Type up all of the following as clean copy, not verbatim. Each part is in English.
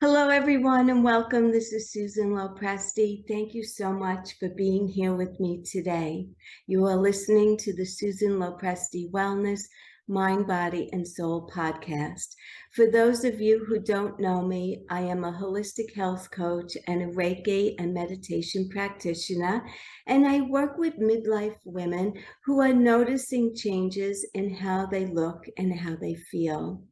Hello, everyone, and welcome. This is Susan Lopresti. Thank you so much for being here with me today. You are listening to the Susan Lopresti Wellness, Mind, Body, and Soul podcast. For those of you who don't know me, I am a holistic health coach and a Reiki and meditation practitioner, and I work with midlife women who are noticing changes in how they look and how they feel.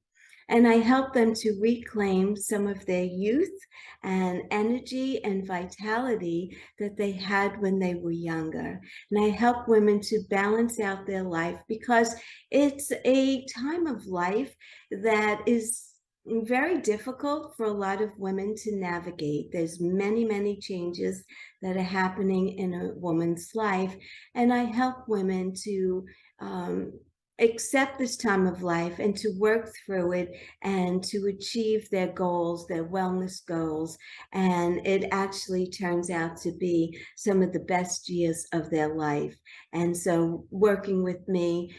And I help them to reclaim some of their youth and energy and vitality that they had when they were younger. And I help women to balance out their life because it's a time of life that is very difficult for a lot of women to navigate. There's many changes that are happening in a woman's life. And I help women to accept this time of life and to work through it and to achieve their goals, their wellness goals. And it actually turns out to be some of the best years of their life. And so working with me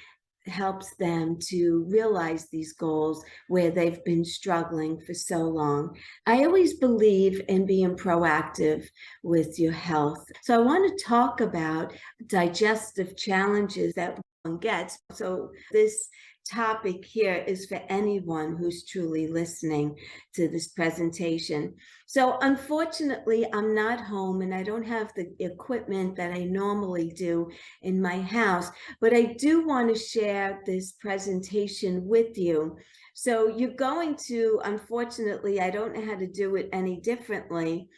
helps them to realize these goals where they've been struggling for so long. I always believe in being proactive with your health. So I want to talk about digestive challenges that one gets. So this topic here is for anyone who's truly listening to this presentation. So unfortunately, I'm not home and I don't have the equipment that I normally do in my house, but I do want to share this presentation with you. So you're going to, unfortunately, I don't know how to do it any differently,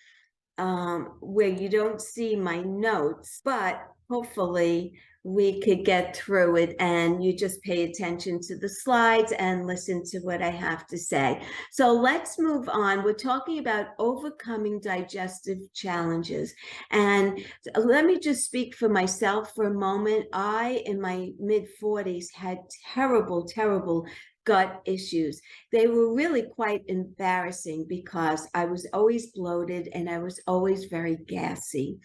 where you don't see my notes, but hopefully we could get through it and you just pay attention to the slides and listen to what I have to say. So let's move on. We're talking about overcoming digestive challenges. And let me just speak for myself for a moment. I, in my mid-40s, had terrible gut issues. They were really quite embarrassing because I was always bloated and I was always very gassy.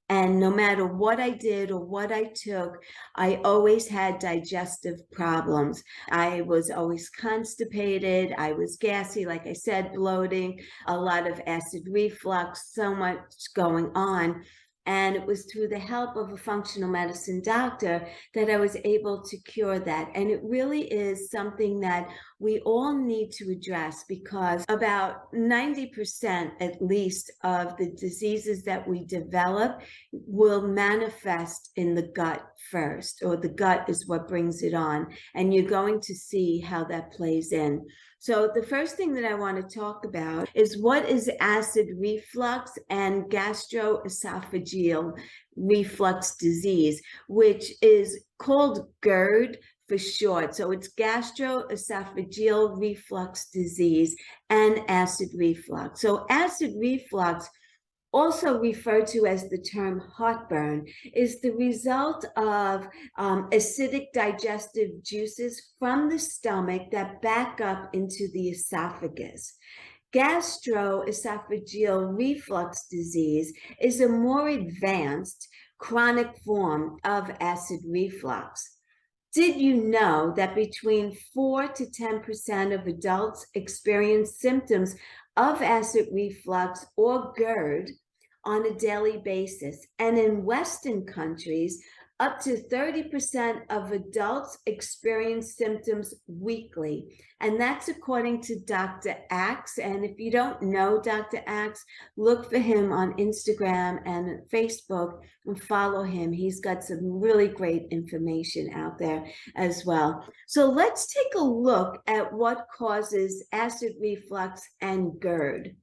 And no matter what I did or what I took, I always had digestive problems. I was always constipated. I was gassy, like I said, bloating, a lot of acid reflux, so much going on. And it was through the help of a functional medicine doctor that I was able to cure that. And it really is something that we all need to address because about 90% at least of the diseases that we develop will manifest in the gut first, or the gut is what brings it on. And you're going to see how that plays in. So the first thing that I want to talk about is what is acid reflux and gastroesophageal reflux disease, which is called GERD for short. So it's gastroesophageal reflux disease and acid reflux. So acid reflux, also referred to as the term heartburn, is the result of acidic digestive juices from the stomach that back up into the esophagus. Gastroesophageal reflux disease is a more advanced chronic form of acid reflux. Did you know that between 4 to 10% of adults experience symptoms of acid reflux or GERD on a daily basis? And in Western countries, up to 30% of adults experience symptoms weekly. And that's according to Dr. Axe. And if you don't know Dr. Axe, look for him on Instagram and Facebook and follow him. He's got some really great information out there as well. So let's take a look at what causes acid reflux and GERD.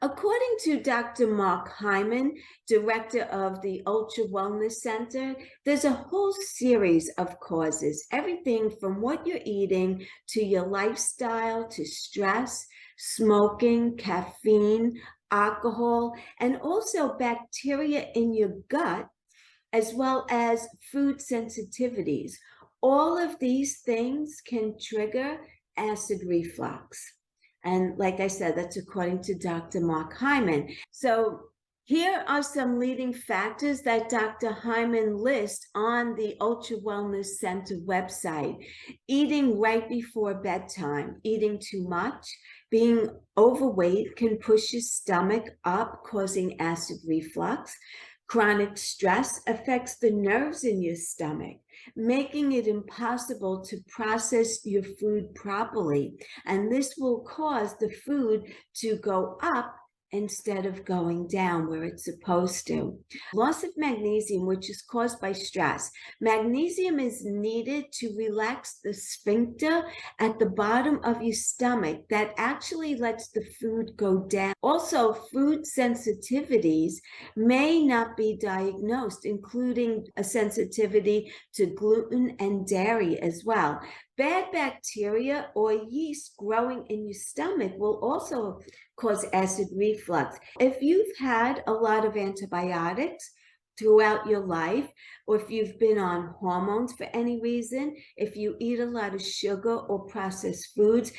According to Dr. Mark Hyman, director of the Ultra Wellness Center, there's a whole series of causes, everything from what you're eating to your lifestyle to stress, smoking, caffeine, alcohol, and also bacteria in your gut, as well as food sensitivities. All of these things can trigger acid reflux. And like I said, that's according to Dr. Mark Hyman. So Here are some leading factors that Dr. Hyman lists on the Ultra Wellness Center website. Eating right before bedtime, eating too much, being overweight can push your stomach up, causing acid reflux. Chronic stress affects the nerves in your stomach, making it impossible to process your food properly. And this will cause the food to go up instead of going down where it's supposed to. Loss of magnesium, which is caused by stress. Magnesium is needed to relax the sphincter at the bottom of your stomach that actually lets the food go down. Also, food sensitivities may not be diagnosed, including a sensitivity to gluten and dairy as well. Bad bacteria or yeast growing in your stomach will also cause acid reflux. If you've had a lot of antibiotics throughout your life, or if you've been on hormones for any reason, if you eat a lot of sugar or processed foods,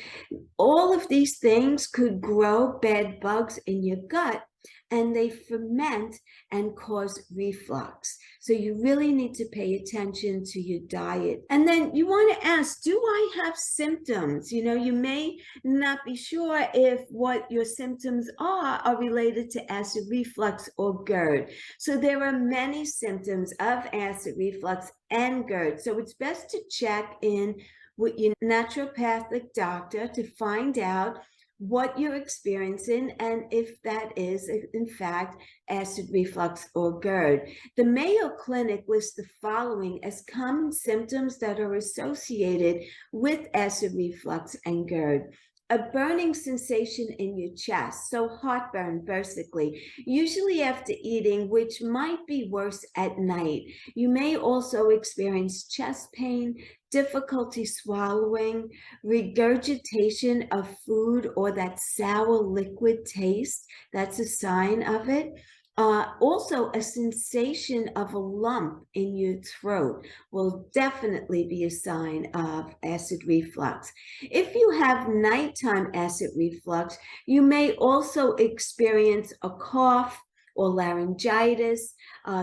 all of these things could grow bed bugs in your gut, and they ferment and cause reflux. So you really need to pay attention to your diet. And then you want to ask, do I have symptoms? You may not be sure if what your symptoms are related to acid reflux or GERD. So there are many symptoms of acid reflux and GERD. So it's best to check in with your naturopathic doctor to find out what you're experiencing and if that is, in fact, acid reflux or GERD. The Mayo Clinic lists the following as common symptoms that are associated with acid reflux and GERD. A burning sensation in your chest, so heartburn basically, usually after eating, which might be worse at night. You may also experience chest pain, difficulty swallowing, regurgitation of food or that sour liquid taste. That's a sign of it. Also, a sensation of a lump in your throat will definitely be a sign of acid reflux. If you have nighttime acid reflux, you may also experience a cough or laryngitis,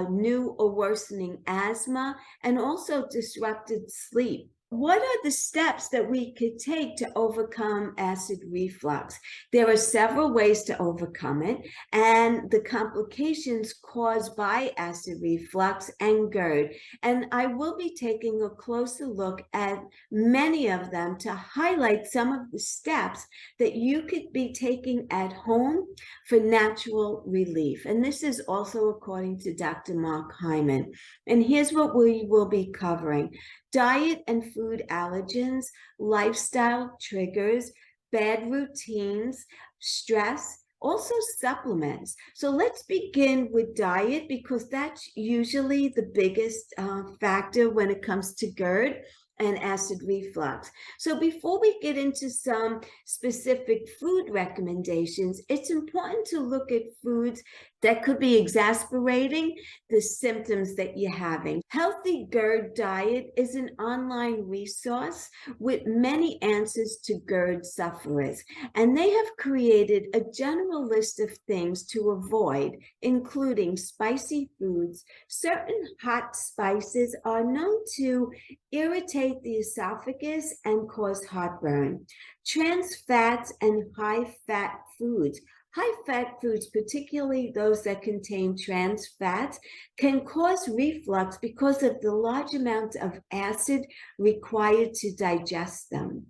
new or worsening asthma, and also disrupted sleep. What are the steps that we could take to overcome acid reflux? There are several ways to overcome it, and the complications caused by acid reflux and GERD. And I will be taking a closer look at many of them to highlight some of the steps that you could be taking at home for natural relief. And this is also according to Dr. Mark Hyman. And here's what we will be covering: diet and food allergens, lifestyle triggers, bad routines, stress, also supplements. So let's begin with diet, because that's usually the biggest factor when it comes to GERD and acid reflux. So before we get into some specific food recommendations, it's important to look at foods that could be exacerbating the symptoms that you're having. Healthy GERD Diet is an online resource with many answers to GERD sufferers, and they have created a general list of things to avoid, including spicy foods. Certain hot spices are known to irritate the esophagus and cause heartburn. Trans fats and high-fat foods. High-fat foods, particularly those that contain trans fats, can cause reflux because of the large amount of acid required to digest them.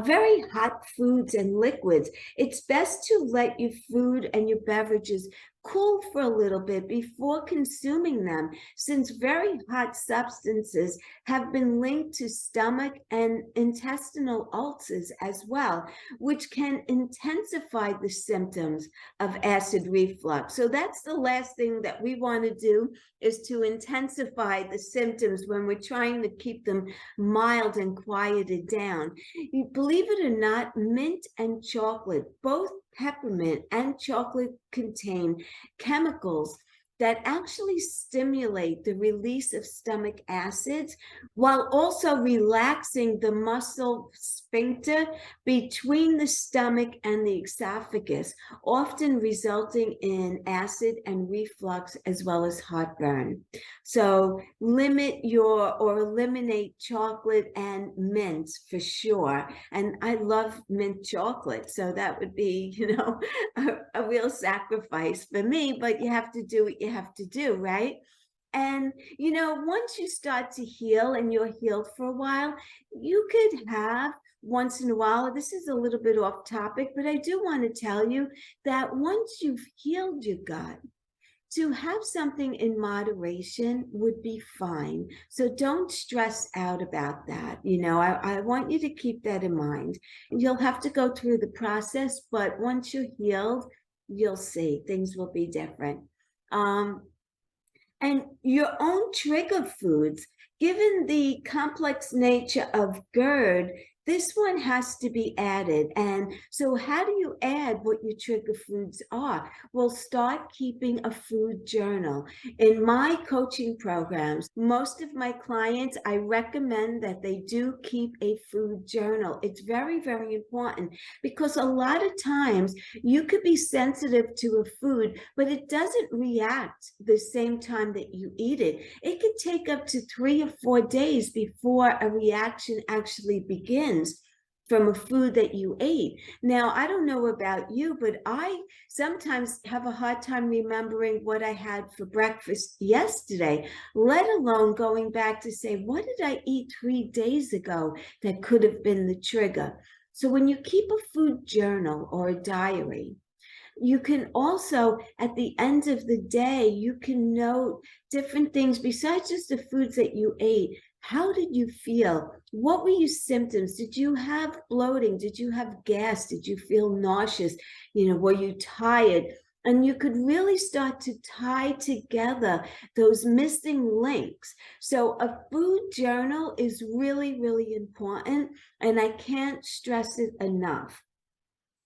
Very hot foods and liquids. It's best to let your food and your beverages cool for a little bit before consuming them, since very hot substances have been linked to stomach and intestinal ulcers as well, which can intensify the symptoms of acid reflux. So that's the last thing that we want to do, is to intensify the symptoms when we're trying to keep them mild and quieted down. Believe it or not, mint and chocolate, both peppermint and chocolate, contain chemicals that actually stimulate the release of stomach acids while also relaxing the muscle sphincter between the stomach and the esophagus, often resulting in acid and reflux as well as heartburn. So limit or eliminate chocolate and mints for sure. And I love mint chocolate, so that would be, a real sacrifice for me, but you have to do what you have to do, right? And, once you start to heal and you're healed for a while, you could have once in a while, this is a little bit off topic, but I do want to tell you that once you've healed your gut, to have something in moderation would be fine. So don't stress out about that. I want you to keep that in mind. You'll have to go through the process, but once you're healed, you'll see things will be different. And your own trigger foods, given the complex nature of GERD, this one has to be added. And so how do you add what your trigger foods are? Well, start keeping a food journal. In my coaching programs, most of my clients, I recommend that they do keep a food journal. It's very, very important because a lot of times you could be sensitive to a food, but it doesn't react the same time that you eat it. It could take up to 3 or 4 days before a reaction actually begins from a food that you ate. Now, I don't know about you, but I sometimes have a hard time remembering what I had for breakfast yesterday, let alone going back to say, what did I eat 3 days ago that could have been the trigger? So when you keep a food journal or a diary, you can also, at the end of the day, you can note different things besides just the foods that you ate. How did you feel? What were your symptoms? Did you have bloating? Did you have gas? Did you feel nauseous? Were you tired? And you could really start to tie together those missing links. So a food journal is really, really important, and I can't stress it enough.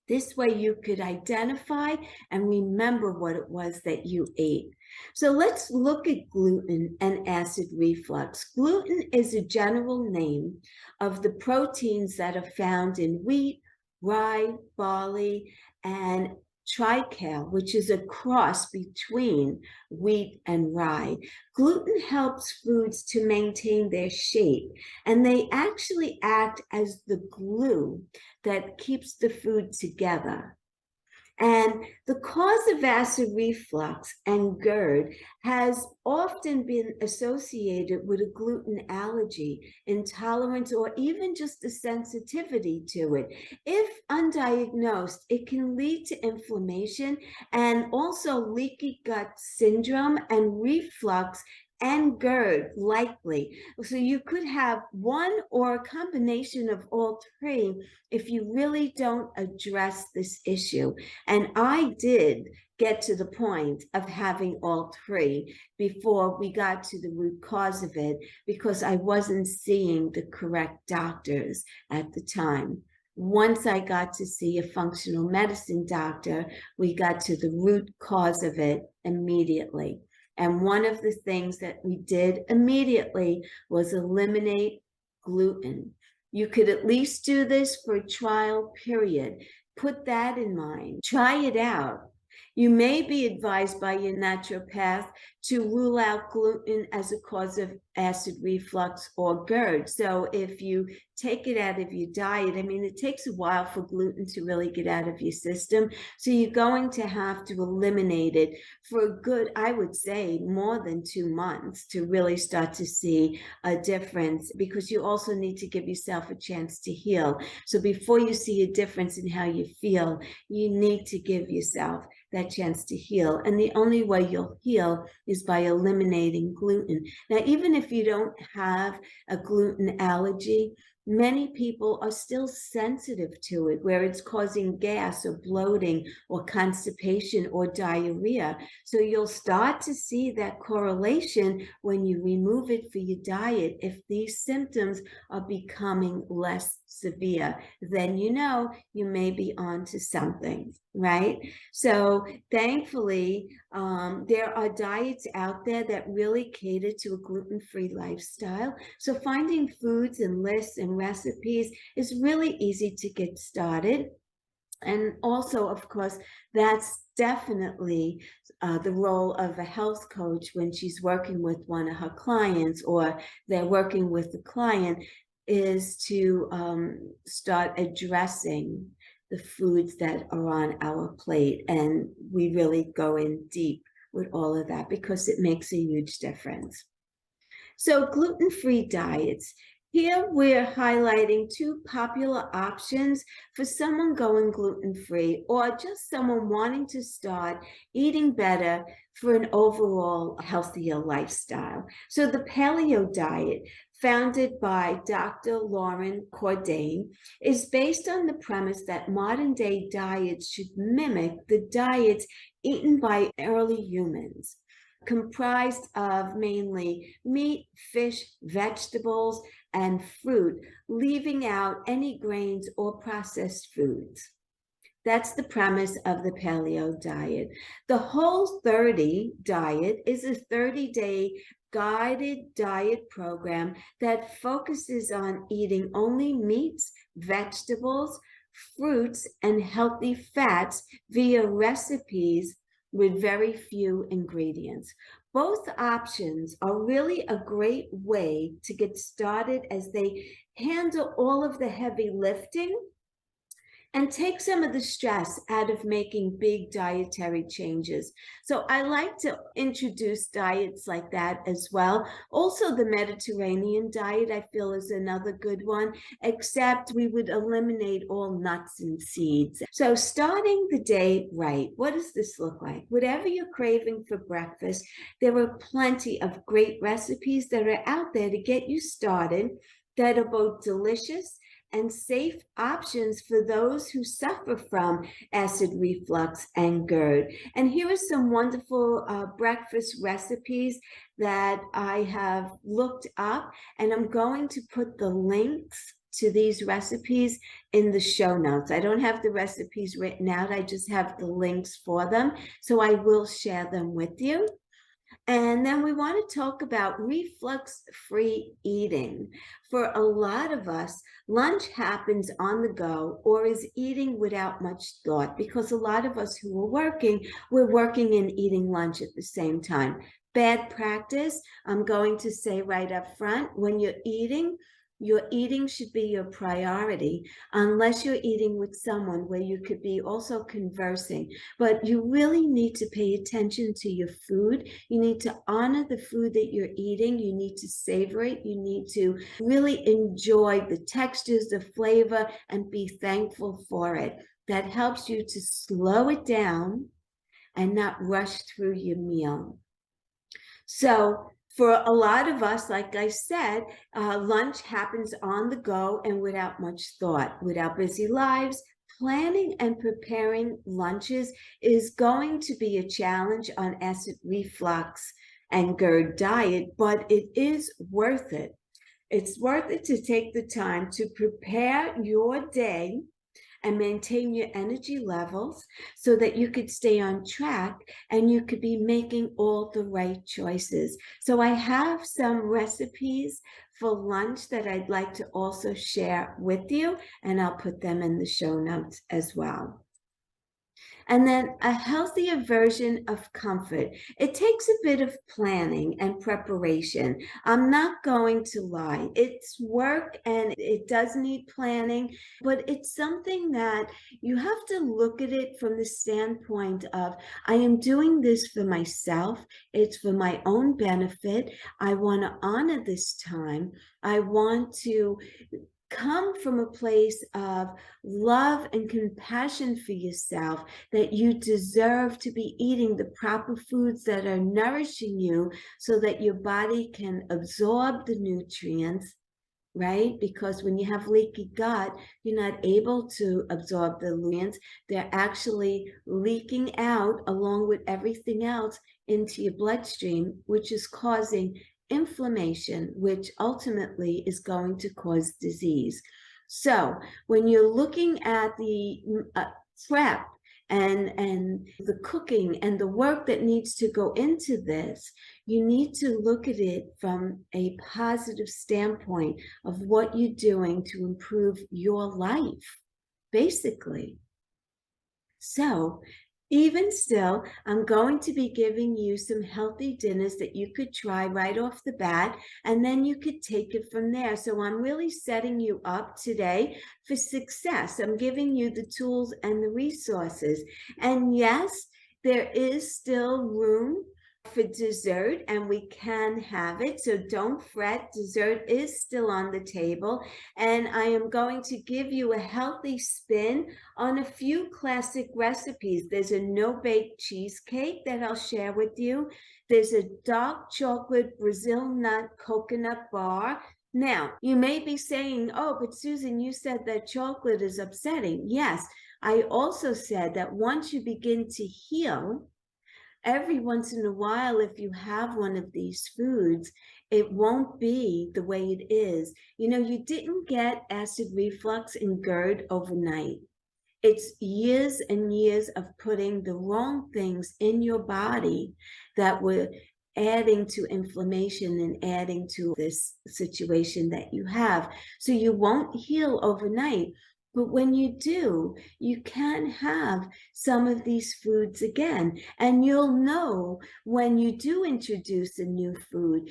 This way you could identify and remember what it was that you ate. So let's look at gluten and acid reflux. Gluten is a general name of the proteins that are found in wheat, rye, barley, and trical, which is a cross between wheat and rye. Gluten helps foods to maintain their shape, and they actually act as the glue that keeps the food together. And the cause of acid reflux and GERD has often been associated with a gluten allergy, intolerance, or even just a sensitivity to it. If undiagnosed, it can lead to inflammation and also leaky gut syndrome and reflux and GERD likely. So you could have one or a combination of all three if you really don't address this issue. And I did get to the point of having all three before we got to the root cause of it, because I wasn't seeing the correct doctors at the time. Once I got to see a functional medicine doctor, we got to the root cause of it immediately. And one of the things that we did immediately was eliminate gluten. You could at least do this for a trial period. Put that in mind. Try it out. You may be advised by your naturopath to rule out gluten as a cause of acid reflux or GERD. So if you take it out of your diet, it takes a while for gluten to really get out of your system. So you're going to have to eliminate it for a good, I would say, more than 2 months to really start to see a difference, because you also need to give yourself a chance to heal. So before you see a difference in how you feel, you need to give yourself that chance to heal. And the only way you'll heal is by eliminating gluten. Now, even if you don't have a gluten allergy, many people are still sensitive to it, where it's causing gas or bloating or constipation or diarrhea. So you'll start to see that correlation when you remove it for your diet. If these symptoms are becoming less severe, then you know you may be onto something, right? So thankfully, there are diets out there that really cater to a gluten-free lifestyle. So finding foods and lists and recipes is really easy to get started. And also, of course, that's definitely the role of a health coach when she's working with one of her clients, or they're working with the client, is to start addressing the foods that are on our plate. And we really go in deep with all of that because it makes a huge difference. So gluten-free diets. Here we're highlighting two popular options for someone going gluten-free or just someone wanting to start eating better for an overall healthier lifestyle. So the paleo diet, founded by Dr. Lauren Cordain, is based on the premise that modern-day diets should mimic the diets eaten by early humans, comprised of mainly meat, fish, vegetables, and fruit, leaving out any grains or processed foods. That's the premise of the paleo diet. The Whole30 diet is a 30-day guided diet program that focuses on eating only meats, vegetables, fruits, and healthy fats via recipes with very few ingredients. Both options are really a great way to get started, as they handle all of the heavy lifting and take some of the stress out of making big dietary changes. So I like to introduce diets like that as well. Also, the Mediterranean diet, I feel, is another good one, except we would eliminate all nuts and seeds. So starting the day right, what does this look like? Whatever you're craving for breakfast, there are plenty of great recipes that are out there to get you started that are both delicious and safe options for those who suffer from acid reflux and GERD. And here are some wonderful breakfast recipes that I have looked up, and I'm going to put the links to these recipes in the show notes. I don't have the recipes written out, I just have the links for them, so I will share them with you. And then we want to talk about reflux-free eating. For a lot of us, lunch happens on the go or is eating without much thought, because a lot of us who are working, we're working and eating lunch at the same time. Bad practice, I'm going to say right up front, when you're eating, your eating should be your priority, unless you're eating with someone where you could be also conversing. But you really need to pay attention to your food. You need to honor the food that you're eating. You need to savor it. You need to really enjoy the textures, the flavor, and be thankful for it. That helps you to slow it down and not rush through your meal. So for a lot of us, like I said, lunch happens on the go and without much thought. With our busy lives, planning and preparing lunches is going to be a challenge on acid reflux and GERD diet, but it is worth it. It's worth it to take the time to prepare your day and maintain your energy levels so that you could stay on track and you could be making all the right choices. So I have some recipes for lunch that I'd like to also share with you, and I'll put them in the show notes as well. And then a healthier version of comfort. It takes a bit of planning and preparation. I'm not going to lie. It's work and it does need planning, but it's something that you have to look at it from the standpoint of, I am doing this for myself. It's for my own benefit. I want to honor this time. I want to come from a place of love and compassion for yourself, that you deserve to be eating the proper foods that are nourishing you so that your body can absorb the nutrients right? Because when you have leaky gut, you're not able to absorb the nutrients. They're actually leaking out along with everything else into your bloodstream, which is causing inflammation, which ultimately is going to cause disease. So when you're looking at the prep and the cooking and the work that needs to go into this, you need to look at it from a positive standpoint of what you're doing to improve your life, basically. So even still, I'm going to be giving you some healthy dinners that you could try right off the bat, and then you could take it from there. So I'm really setting you up today for success. I'm giving you the tools and the resources. And yes, there is still room for dessert, and we can have it. So don't fret, dessert is still on the table. And I am going to give you a healthy spin on a few classic recipes. There's a no-bake cheesecake that I'll share with you. There's a dark chocolate Brazil nut coconut bar. Now, you may be saying, oh, but Susan, you said that chocolate is upsetting. Yes, I also said that once you begin to heal, every once in a while, if you have one of these foods, it won't be the way it is. You know, you didn't get acid reflux and GERD overnight. It's years and years of putting the wrong things in your body that were adding to inflammation and adding to this situation that you have. So you won't heal overnight. But when you do, you can have some of these foods again. And you'll know when you do introduce a new food,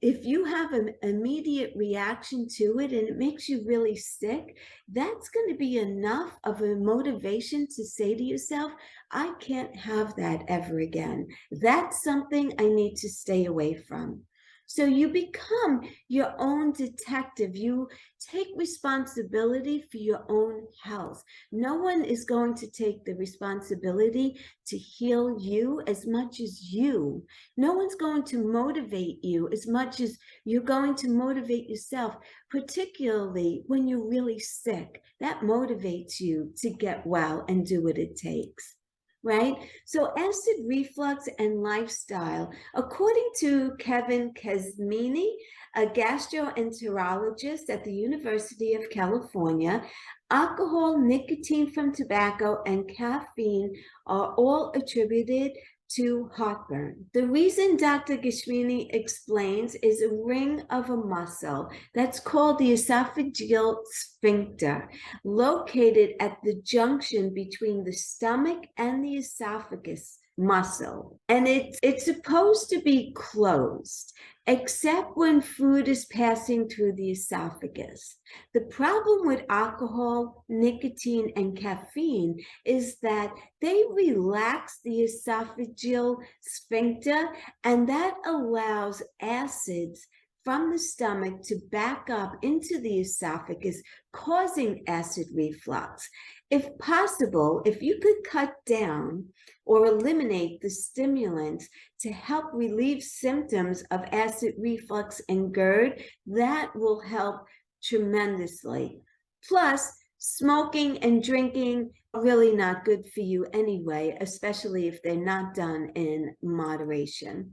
if you have an immediate reaction to it and it makes you really sick, that's going to be enough of a motivation to say to yourself, I can't have that ever again. That's something I need to stay away from. So you become your own detective. You take responsibility for your own health. No one is going to take the responsibility to heal you as much as you. No one's going to motivate you as much as you're going to motivate yourself, particularly when you're really sick. That motivates you to get well and do what it takes. Right? So acid reflux and lifestyle, according to Kevin Kesmini, a gastroenterologist at the University of California, alcohol, nicotine from tobacco, and caffeine are all attributed to heartburn. The reason Dr. Gashmini explains is a ring of a muscle that's called the esophageal sphincter, located at the junction between the stomach and the esophagus muscle. And it's supposed to be closed, except when food is passing through the esophagus. The problem with alcohol, nicotine, and caffeine is that they relax the esophageal sphincter, and that allows acids from the stomach to back up into the esophagus, causing acid reflux. If possible, if you could cut down or eliminate the stimulants to help relieve symptoms of acid reflux and GERD, that will help tremendously. Plus, smoking and drinking are really not good for you anyway, especially if they're not done in moderation.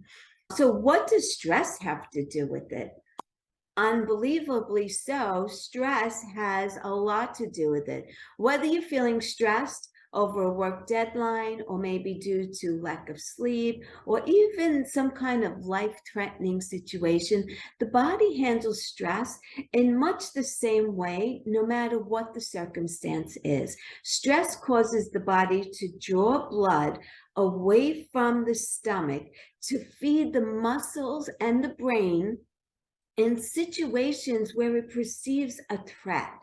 So what does stress have to do with it? Unbelievably so, stress has a lot to do with it. Whether you're feeling stressed over a work deadline, or maybe due to lack of sleep, or even some kind of life-threatening situation, the body handles stress in much the same way, no matter what the circumstance is. Stress causes the body to draw blood away from the stomach to feed the muscles and the brain in situations where it perceives a threat,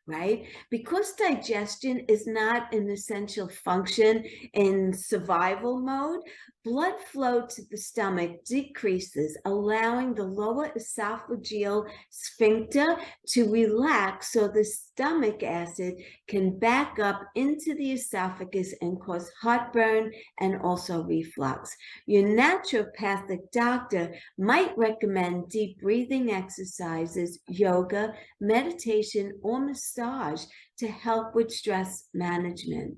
right? Because digestion is not an essential function in survival mode, blood flow to the stomach decreases, allowing the lower esophageal sphincter to relax so the stomach acid can back up into the esophagus and cause heartburn and also reflux. Your naturopathic doctor might recommend deep breathing exercises, yoga, meditation, or massage to help with stress management.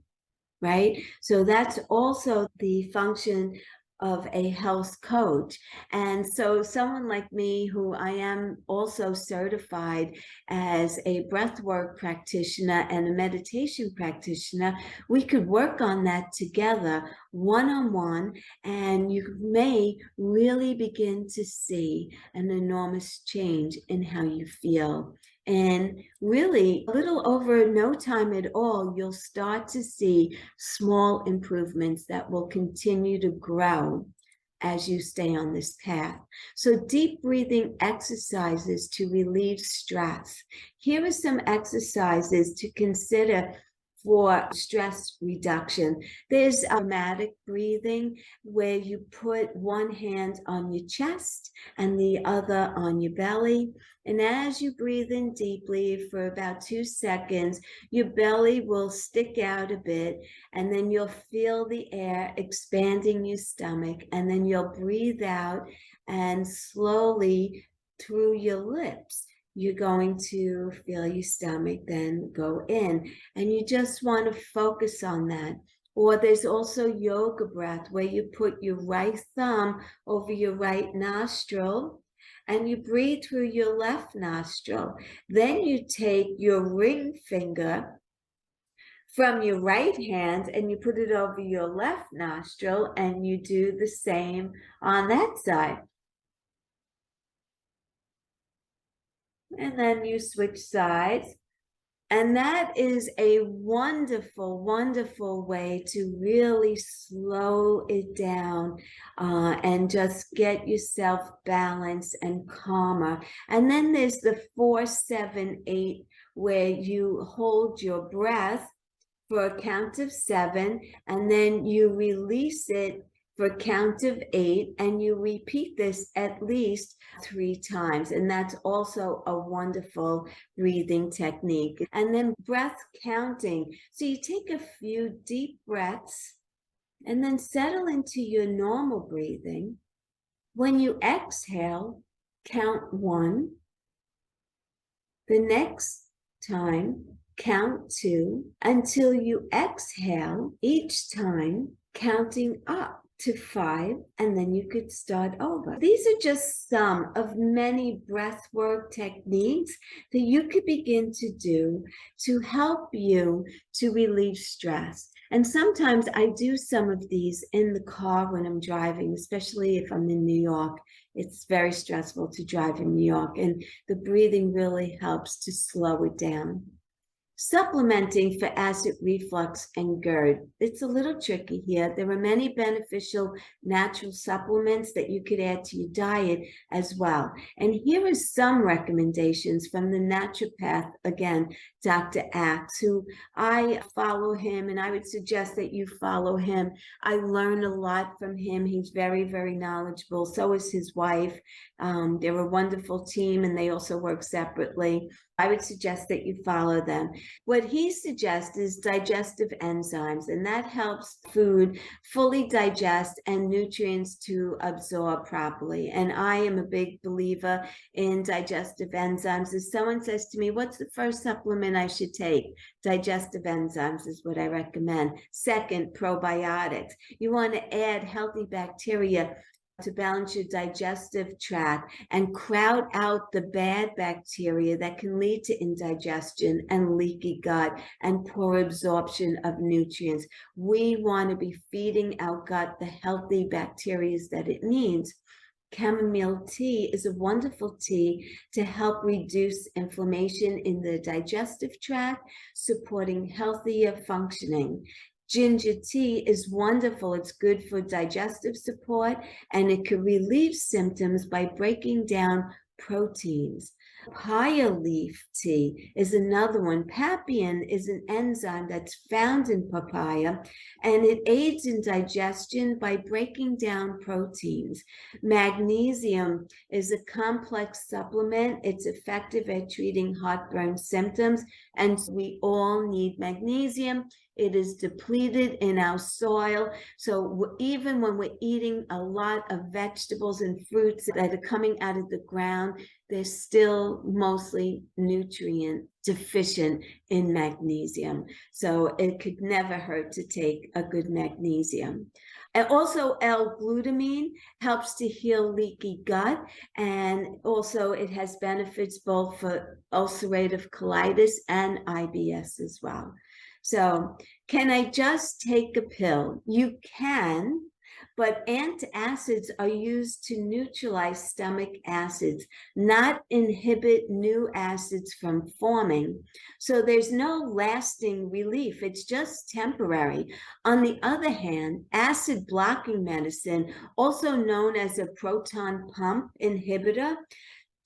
Right? So that's also the function of a health coach. And so someone like me, who I am also certified as a breathwork practitioner and a meditation practitioner, we could work on that together one-on-one, and you may really begin to see an enormous change in how you feel. And really, a little over no time at all, you'll start to see small improvements that will continue to grow as you stay on this path. So deep breathing exercises to relieve stress. Here are some exercises to consider for stress reduction. There's automatic breathing, where you put one hand on your chest and the other on your belly. And as you breathe in deeply for about 2 seconds, your belly will stick out a bit, and then you'll feel the air expanding your stomach, and then you'll breathe out, and slowly through your lips, you're going to feel your stomach then go in, and you just want to focus on that. Or there's also yoga breath, where you put your right thumb over your right nostril and you breathe through your left nostril. Then you take your ring finger from your right hand and you put it over your left nostril, and you do the same on that side. And then you switch sides. And that is a wonderful, wonderful way to really slow it down and just get yourself balanced and calmer. And then there's the 4-7-8, where you hold your breath for a count of 7, and then you release it for a count of 8, and you repeat this at least 3 times. And that's also a wonderful breathing technique. And then breath counting. So you take a few deep breaths and then settle into your normal breathing. When you exhale, count 1. The next time, count 2, until you exhale, each time counting up to 5, and then you could start over. These are just some of many breathwork techniques that you could begin to do to help you to relieve stress. And sometimes I do some of these in the car when I'm driving, especially if I'm in New York. It's very stressful to drive in New York, and the breathing really helps to slow it down. Supplementing for acid reflux and GERD. It's a little tricky here. There are many beneficial natural supplements that you could add to your diet as well. And here are some recommendations from the naturopath, again, Dr. Axe, who I follow him, and I would suggest that you follow him. I learn a lot from him. He's very, very knowledgeable. So is his wife. They're a wonderful team, and they also work separately. I would suggest that you follow them. What he suggests is digestive enzymes, and that helps food fully digest and nutrients to absorb properly. And I am a big believer in digestive enzymes. If someone says to me, what's the first supplement I should take? Digestive enzymes is what I recommend. Second, probiotics. You want to add healthy bacteria to balance your digestive tract and crowd out the bad bacteria that can lead to indigestion and leaky gut and poor absorption of nutrients. We want to be feeding our gut the healthy bacteria that it needs. Chamomile tea is a wonderful tea to help reduce inflammation in the digestive tract, supporting healthier functioning. Ginger tea is wonderful. It's good for digestive support, and it can relieve symptoms by breaking down proteins. Papaya leaf tea is another one. Papain is an enzyme that's found in papaya, and it aids in digestion by breaking down proteins. Magnesium is a complex supplement. It's effective at treating heartburn symptoms, and we all need magnesium. It is depleted in our soil. So even when we're eating a lot of vegetables and fruits that are coming out of the ground, they're still mostly nutrient deficient in magnesium. So it could never hurt to take a good magnesium. And also L-glutamine helps to heal leaky gut, and also it has benefits both for ulcerative colitis and IBS as well. So can I just take a pill? You can, but antacids are used to neutralize stomach acids, not inhibit new acids from forming. So there's no lasting relief. It's just temporary. On the other hand, acid blocking medicine, also known as a proton pump inhibitor,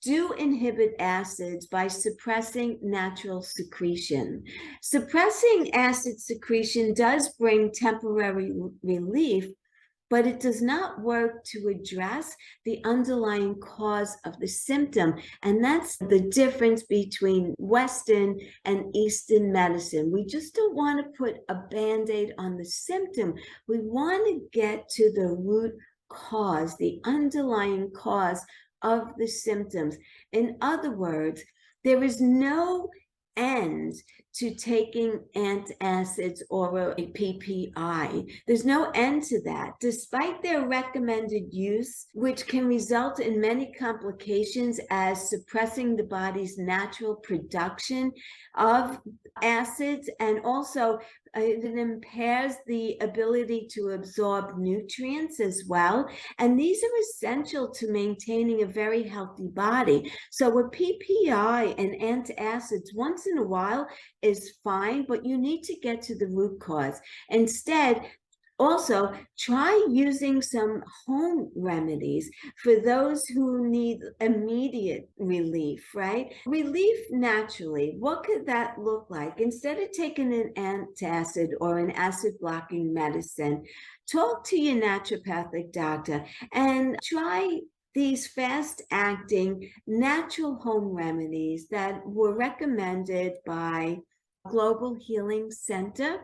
do inhibit acids by suppressing natural secretion. Suppressing acid secretion does bring temporary relief, but it does not work to address the underlying cause of the symptom. And that's the difference between Western and Eastern medicine. We just don't want to put a Band-Aid on the symptom. We want to get to the root cause, the underlying cause of the symptoms. In other words, there is no end to taking antacids or a PPI. There's no end to that, despite their recommended use, which can result in many complications as suppressing the body's natural production of acids, and also it impairs the ability to absorb nutrients as well. And these are essential to maintaining a very healthy body. So a PPI and antacids once in a while is fine, but you need to get to the root cause. Instead, also, try using some home remedies for those who need immediate relief, right? Relief naturally. What could that look like? Instead of taking an antacid or an acid-blocking medicine, talk to your naturopathic doctor and try these fast-acting natural home remedies that were recommended by Global Healing Center.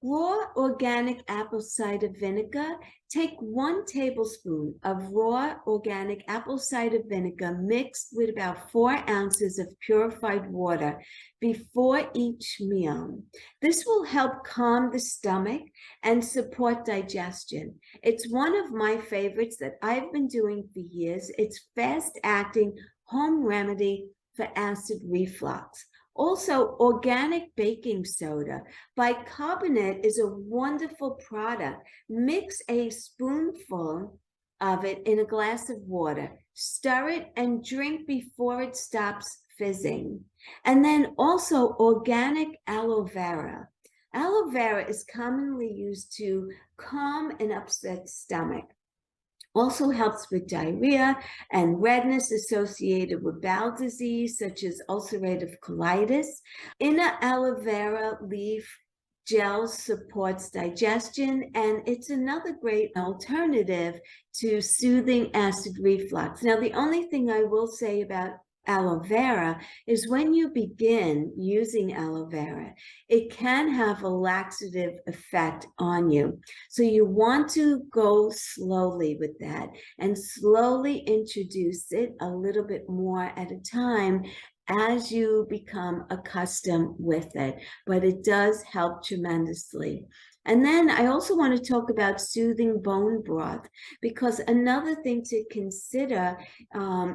Raw organic apple cider vinegar. Take 1 tablespoon of raw organic apple cider vinegar mixed with about 4 ounces of purified water before each meal. This will help calm the stomach and support digestion. It's one of my favorites that I've been doing for years. It's fast-acting home remedy for acid reflux. Also, organic baking soda. Bicarbonate is a wonderful product. Mix a spoonful of it in a glass of water. Stir it and drink before it stops fizzing. And then also organic aloe vera. Aloe vera is commonly used to calm an upset stomach. Also helps with diarrhea and redness associated with bowel disease, such as ulcerative colitis. Inner aloe vera leaf gel supports digestion, and it's another great alternative to soothing acid reflux. Now, the only thing I will say about aloe vera is when you begin using aloe vera, it can have a laxative effect on you. So you want to go slowly with that and slowly introduce it a little bit more at a time as you become accustomed with it. But it does help tremendously. And then I also want to talk about soothing bone broth, because another thing to consider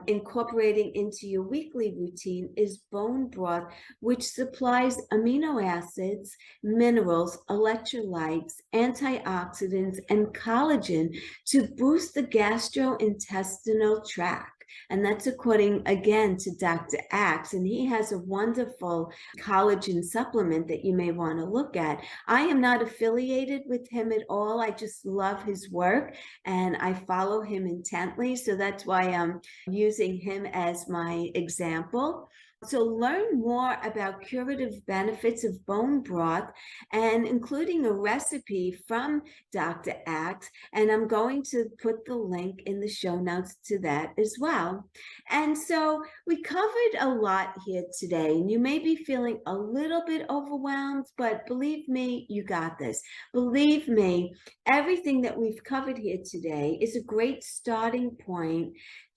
incorporating into your weekly routine is bone broth, which supplies amino acids, minerals, electrolytes, antioxidants, and collagen to boost the gastrointestinal tract. And that's according, again, to Dr. Axe. And he has a wonderful collagen supplement that you may want to look at. I am not affiliated with him at all. I just love his work and I follow him intently. So that's why I'm using him as my example. So learn more about curative benefits of bone broth and including a recipe from Dr. Axe. And I'm going to put the link in the show notes to that as well. And so we covered a lot here today, and you may be feeling a little bit overwhelmed, but believe me, you got this. Believe me, everything that we've covered here today is a great starting point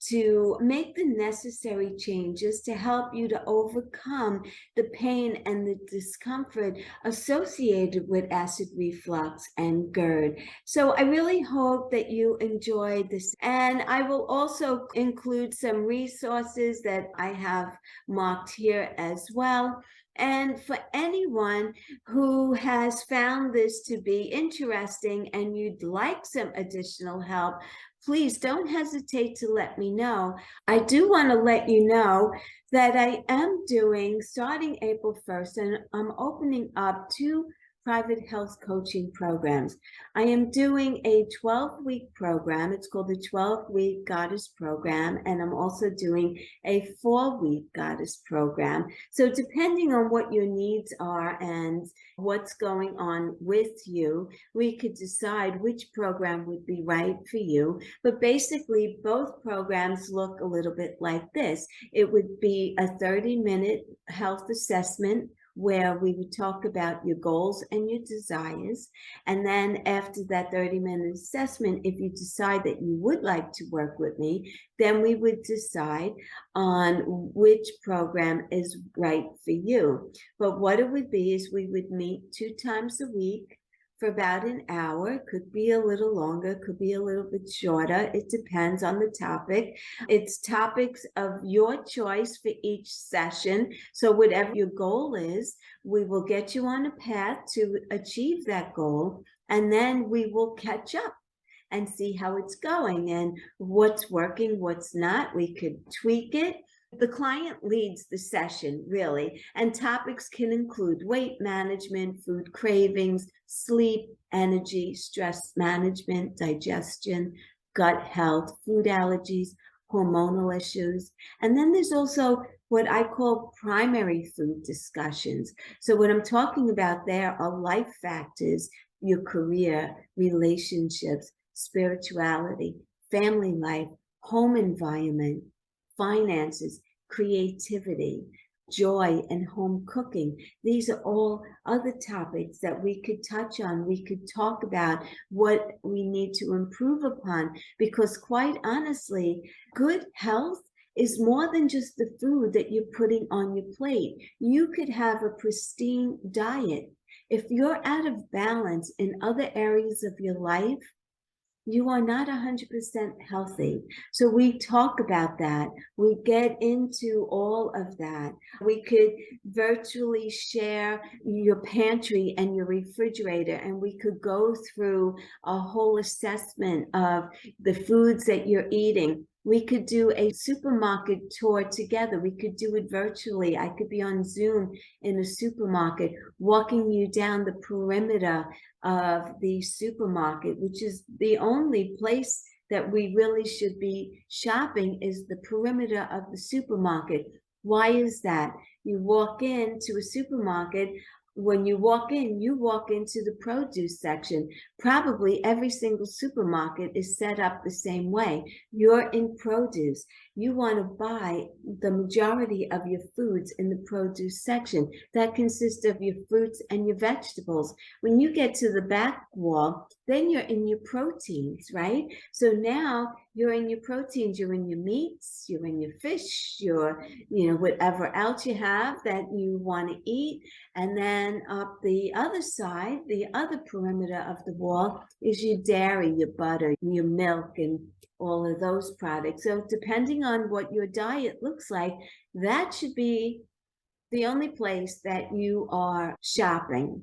to make the necessary changes to help you to overcome the pain and the discomfort associated with acid reflux and GERD. So I really hope that you enjoyed this. And I will also include some resources that I have marked here as well. And for anyone who has found this to be interesting and you'd like some additional help, please don't hesitate to let me know. I do want to let you know that I am doing, starting April 1st, and I'm opening up 2 private health coaching programs. I am doing a 12-week program. It's called the 12-week Goddess Program, and I'm also doing a 4-week Goddess Program. So depending on what your needs are and what's going on with you, we could decide which program would be right for you. But basically, both programs look a little bit like this. It would be a 30-minute health assessment where we would talk about your goals and your desires. And then after that 30-minute assessment, if you decide that you would like to work with me, then we would decide on which program is right for you. But what it would be is we would meet 2 times a week for about an hour. It could be a little longer, could be a little bit shorter. It depends on the topic. It's topics of your choice for each session. So whatever your goal is, we will get you on a path to achieve that goal. And then we will catch up and see how it's going and what's working, what's not. We could tweak it. The client leads the session, really, and topics can include weight management, food cravings, sleep, energy, stress management, digestion, gut health, food allergies, hormonal issues. And then there's also what I call primary food discussions. So what I'm talking about there are life factors, your career, relationships, spirituality, family life, home environment, finances, creativity, joy, and home cooking. These are all other topics that we could touch on. We could talk about what we need to improve upon, because quite honestly, good health is more than just the food that you're putting on your plate. You could have a pristine diet. If you're out of balance in other areas of your life, you are not 100% healthy. So we talk about that. We get into all of that. We could virtually share your pantry and your refrigerator, and we could go through a whole assessment of the foods that you're eating. We could do a supermarket tour together. We could do it virtually. I could be on Zoom in a supermarket, walking you down the perimeter of the supermarket, which is the only place that we really should be shopping, is the perimeter of the supermarket. Why is that? You walk into a supermarket. When you walk into the produce section. Probably every single supermarket is set up the same way. You're in produce. You want to buy the majority of your foods in the produce section. That consists of your fruits and your vegetables. When you get to the back wall, then you're in your proteins, right? So now you're in your proteins, you're in your meats, you're in your fish, your, whatever else you have that you want to eat. And then up the other side, the other perimeter of the wall, is your dairy, your butter, your milk, and all of those products. So depending on what your diet looks like, that should be the only place that you are shopping.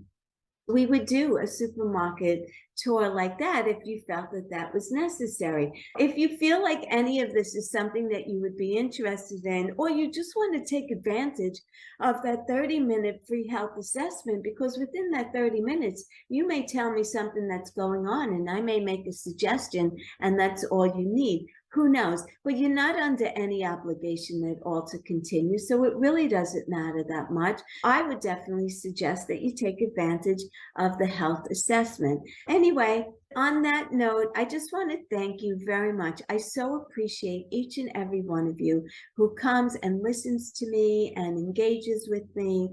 we would do a supermarket tour like that if you felt that that was necessary. If you feel like any of this is something that you would be interested in, or you just want to take advantage of that 30-minute free health assessment, because within that 30 minutes, you may tell me something that's going on and I may make a suggestion, and that's all you need. Who knows? But you're not under any obligation at all to continue. So it really doesn't matter that much. I would definitely suggest that you take advantage of the health assessment. Anyway, on that note, I just want to thank you very much. I so appreciate each and every one of you who comes and listens to me and engages with me.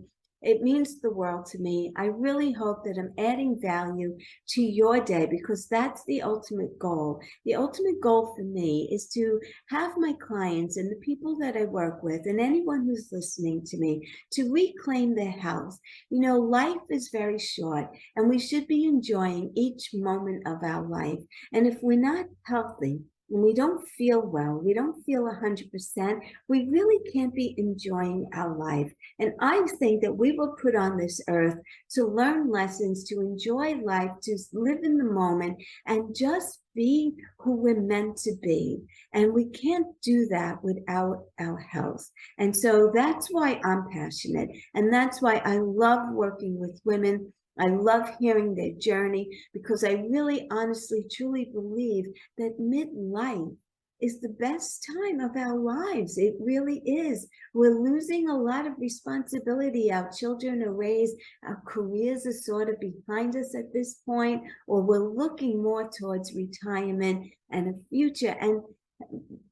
It means the world to me. I really hope that I'm adding value to your day, because that's the ultimate goal. The ultimate goal for me is to have my clients and the people that I work with and anyone who's listening to me to reclaim their health. You know, life is very short and we should be enjoying each moment of our life. And if we're not healthy, when we don't feel well, we don't feel 100%, we really can't be enjoying our life. And I think that we were put on this earth to learn lessons, to enjoy life, to live in the moment, and just be who we're meant to be. And we can't do that without our health. And so that's why I'm passionate. And that's why I love working with women. I love hearing their journey, because I really honestly, truly believe that midlife is the best time of our lives. It really is. We're losing a lot of responsibility. Our children are raised, our careers are sort of behind us at this point, or we're looking more towards retirement and a future. And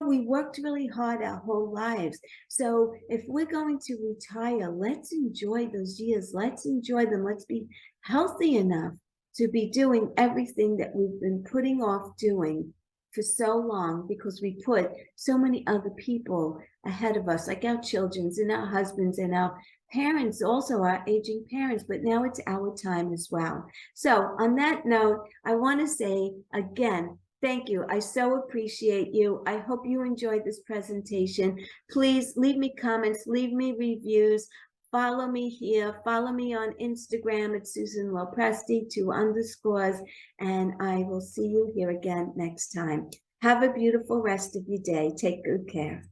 we worked really hard our whole lives. So if we're going to retire, let's enjoy those years. Let's enjoy them. Let's be healthy enough to be doing everything that we've been putting off doing for so long, because we put so many other people ahead of us, like our children's and our husbands and our parents, also our aging parents, but now it's our time as well. So on that note, I want to say again, thank you. I so appreciate you. I hope you enjoyed this presentation. Please leave me comments, leave me reviews. Follow me here. Follow me on Instagram at Susan Lopresti, 2 underscores, and I will see you here again next time. Have a beautiful rest of your day. Take good care.